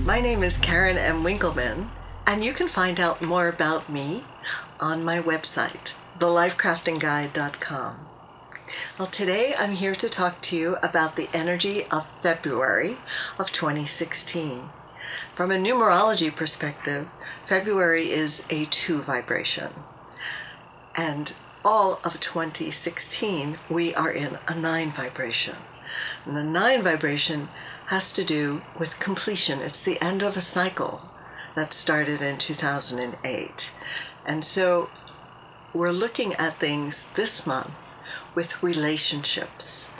My name is Karen M. Winkleman, and you can find out more about me on my website, thelifecraftingguide.com. Well, today I'm here to talk to you about the energy of February of 2016. From a numerology perspective, February is a 2 vibration. And all of 2016, we are in a 9 vibration. And the 9 vibration has to do with completion. It's the end of a cycle that started in 2008. And so we're looking at things this month with relationships.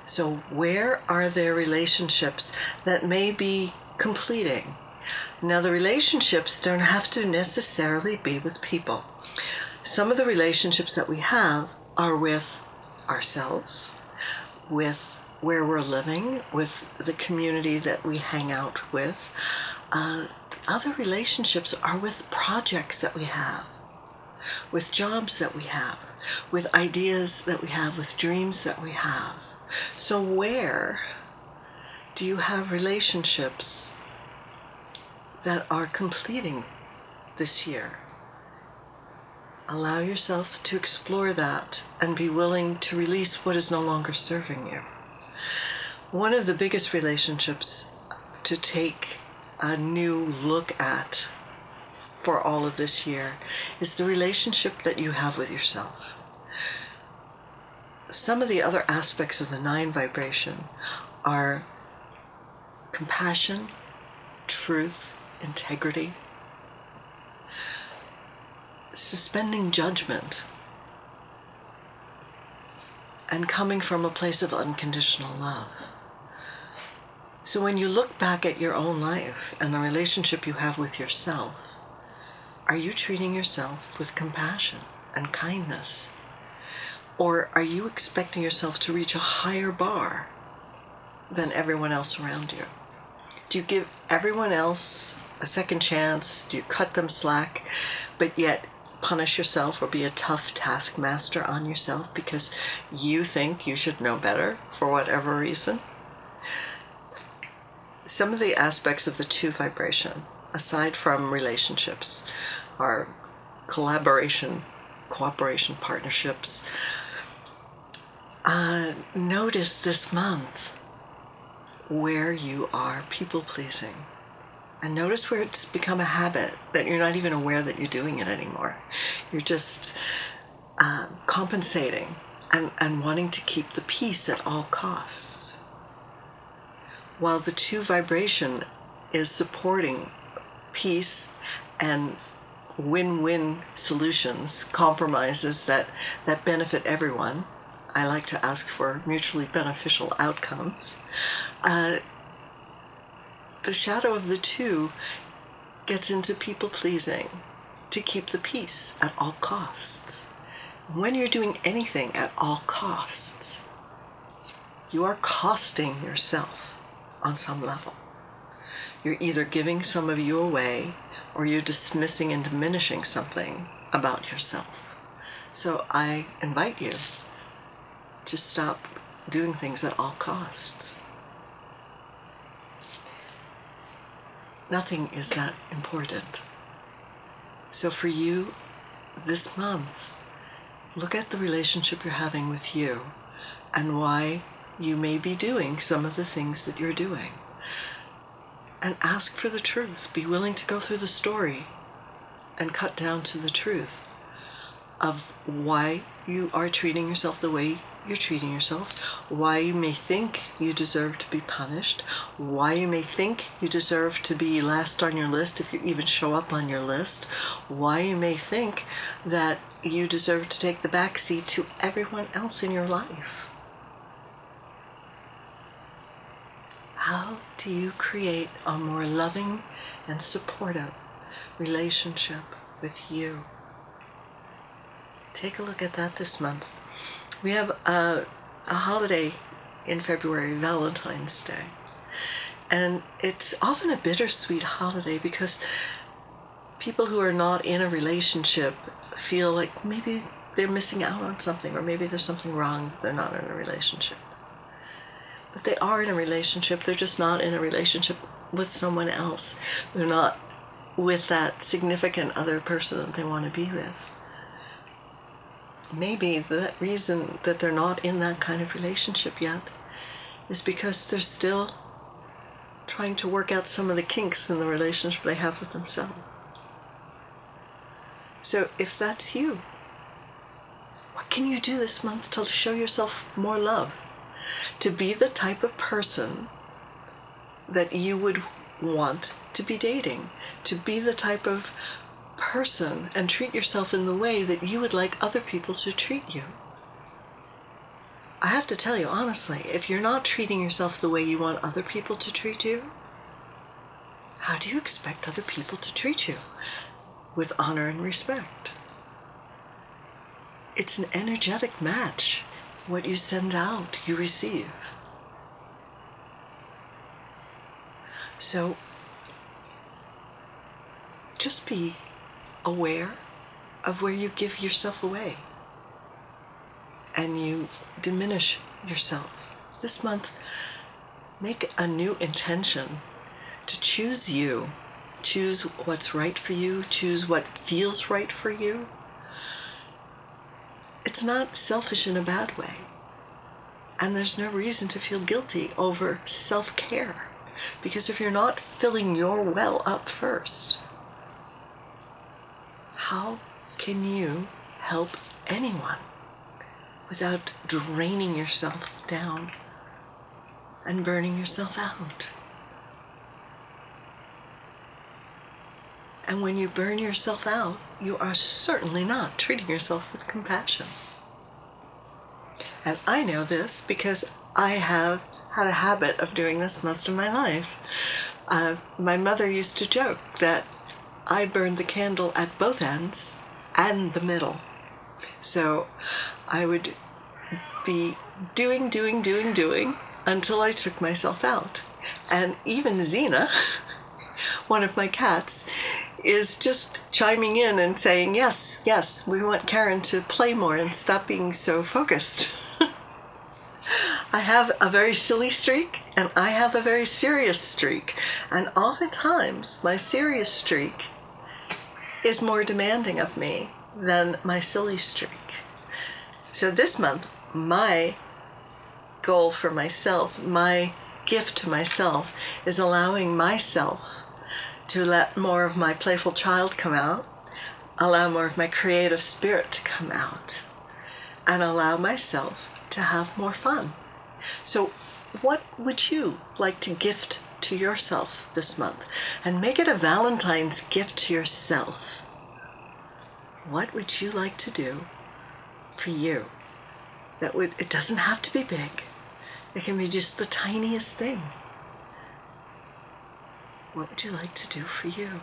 So where are there relationships that may be completing? Now, the relationships don't have to necessarily be with people. Some of the relationships that we have are with ourselves, with where we're living, with the community that we hang out with. Other relationships are with projects that we have, with jobs that we have, with ideas that we have, with dreams that we have. So where do you have relationships that are completing this year? Allow yourself to explore that and be willing to release what is no longer serving you. One of the biggest relationships to take a new look at for all of this year is the relationship that you have with yourself. Some of the other aspects of the 9 vibration are compassion, truth, integrity, suspending judgment, and coming from a place of unconditional love. So when you look back at your own life and the relationship you have with yourself, are you treating yourself with compassion and kindness? Or are you expecting yourself to reach a higher bar than everyone else around you? Do you give everyone else a second chance? Do you cut them slack, but yet punish yourself or be a tough taskmaster on yourself because you think you should know better for whatever reason? Some of the aspects of the 2 vibration, aside from relationships, are collaboration, cooperation, partnerships. Notice this month where you are people-pleasing. And notice where it's become a habit that you're not even aware that you're doing it anymore. You're just compensating and wanting to keep the peace at all costs. While the 2 vibration is supporting peace and win-win solutions, compromises that benefit everyone. I like to ask for mutually beneficial outcomes. The shadow of the 2 gets into people-pleasing to keep the peace at all costs. When you're doing anything at all costs, you are costing yourself on some level. You're either giving some of you away or you're dismissing and diminishing something about yourself. So I invite you to stop doing things at all costs. Nothing is that important. So for you, this month, look at the relationship you're having with you and why you may be doing some of the things that you're doing. And ask for the truth. Be willing to go through the story and cut down to the truth of why you are treating yourself the way you're treating yourself, why you may think you deserve to be punished, why you may think you deserve to be last on your list if you even show up on your list, why you may think that you deserve to take the back seat to everyone else in your life. How do you create a more loving and supportive relationship with you? Take a look at that this month. We have a holiday in February, Valentine's Day. And it's often a bittersweet holiday because people who are not in a relationship feel like maybe they're missing out on something, or maybe there's something wrong if they're not in a relationship. But they are in a relationship, they're just not in a relationship with someone else. They're not with that significant other person that they want to be with. Maybe the reason that they're not in that kind of relationship yet is because they're still trying to work out some of the kinks in the relationship they have with themselves. So if that's you, what can you do this month to show yourself more love? To be the type of person that you would want to be dating. To be the type of person and treat yourself in the way that you would like other people to treat you. I have to tell you honestly, if you're not treating yourself the way you want other people to treat you, how do you expect other people to treat you with honor and respect? It's an energetic match. What you send out, you receive. So just be aware of where you give yourself away and you diminish yourself. This month, make a new intention to choose you. Choose what's right for you. Choose what feels right for you. It's not selfish in a bad way. And there's no reason to feel guilty over self-care. Because if you're not filling your well up first, how can you help anyone without draining yourself down and burning yourself out? And when you burn yourself out, you are certainly not treating yourself with compassion. And I know this because I have had a habit of doing this most of my life. My mother used to joke that I burned the candle at both ends and the middle. So I would be doing until I took myself out. And even Xena, one of my cats, is just chiming in and saying, yes, we want Karen to play more and stop being so focused. I have a very silly streak and I have a very serious streak. And oftentimes my serious streak is more demanding of me than my silly streak. So this month, my goal for myself, my gift to myself, is allowing myself to let more of my playful child come out, allow more of my creative spirit to come out, and allow myself to have more fun. So what would you like to gift to yourself this month? And make it a Valentine's gift to yourself. What would you like to do for you? It doesn't have to be big. It can be just the tiniest thing. What would you like to do for you?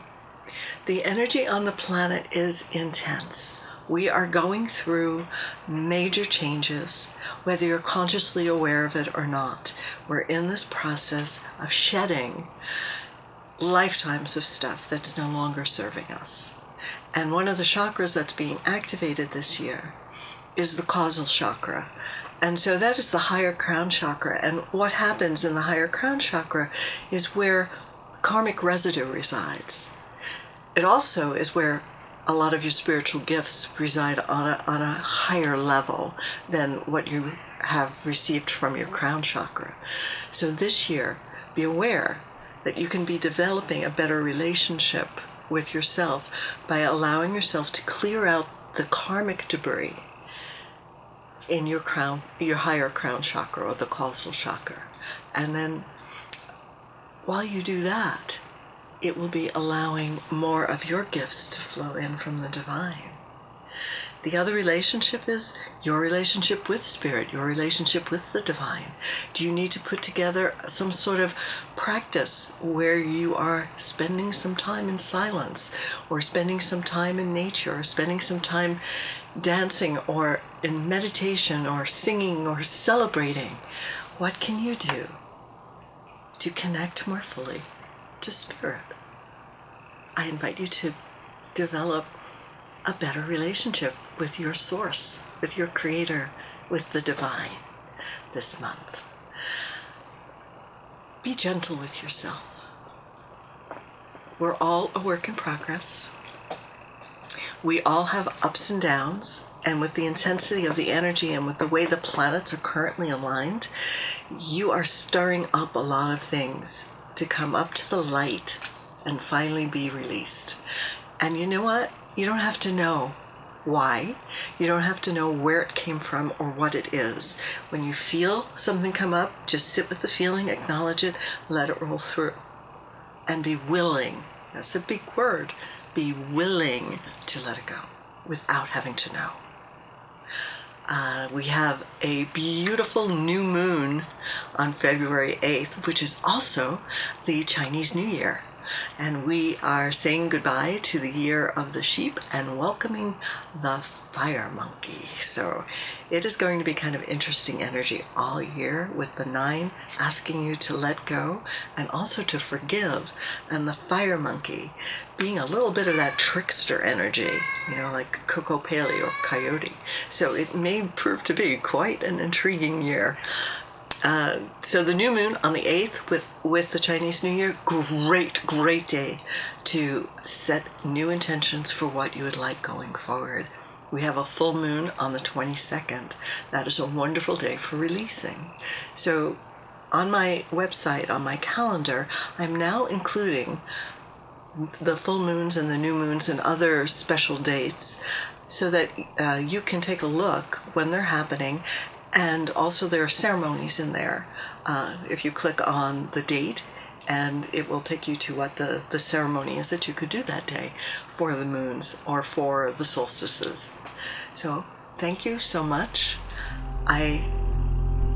The energy on the planet is intense. We are going through major changes, whether you're consciously aware of it or not. We're in this process of shedding lifetimes of stuff that's no longer serving us. And one of the chakras that's being activated this year is the causal chakra. And so that is the higher crown chakra. And what happens in the higher crown chakra is where karmic residue resides. It also is where a lot of your spiritual gifts reside on a higher level than what you have received from your crown chakra. So this year, be aware that you can be developing a better relationship with yourself by allowing yourself to clear out the karmic debris in your higher crown chakra or the causal chakra. And then while you do that, it will be allowing more of your gifts to flow in from the divine. The other relationship is your relationship with spirit, your relationship with the divine. Do you need to put together some sort of practice where you are spending some time in silence, or spending some time in nature, or spending some time dancing, or in meditation, or singing, or celebrating? What can you do to connect more fully to spirit? I invite you to develop a better relationship with your source, with your creator, with the divine this month. Be gentle with yourself. we're all a work in progress. We all have ups and downs, and with the intensity of the energy and with the way the planets are currently aligned, you are stirring up a lot of things to come up to the light and finally be released. And you know what? You don't have to know why. You don't have to know where it came from or what it is. When you feel something come up, just sit with the feeling, acknowledge it, let it roll through. And be willing. That's a big word. Be willing to let it go without having to know. We have a beautiful new moon on February 8th, which is also the Chinese New Year. And we are saying goodbye to the year of the sheep and welcoming the fire monkey. So it is going to be kind of interesting energy all year, with the 9 asking you to let go and also to forgive, and the fire monkey being a little bit of that trickster energy, like Coco Paley or Coyote. So it may prove to be quite an intriguing year. So the new moon on the 8th with the Chinese New Year, great day to set new intentions for what you would like going forward. We have a full moon on the 22nd. That is a wonderful day for releasing. So on my website, on my calendar, I'm now including the full moons and the new moons and other special dates so that you can take a look when they're happening. And also there are ceremonies in there. If you click on the date, and it will take you to what the ceremony is that you could do that day for the moons or for the solstices. So thank you so much. I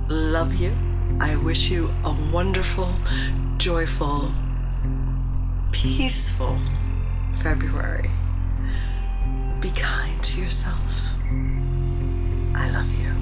love you. I wish you a wonderful, joyful, peaceful February. Be kind to yourself. I love you.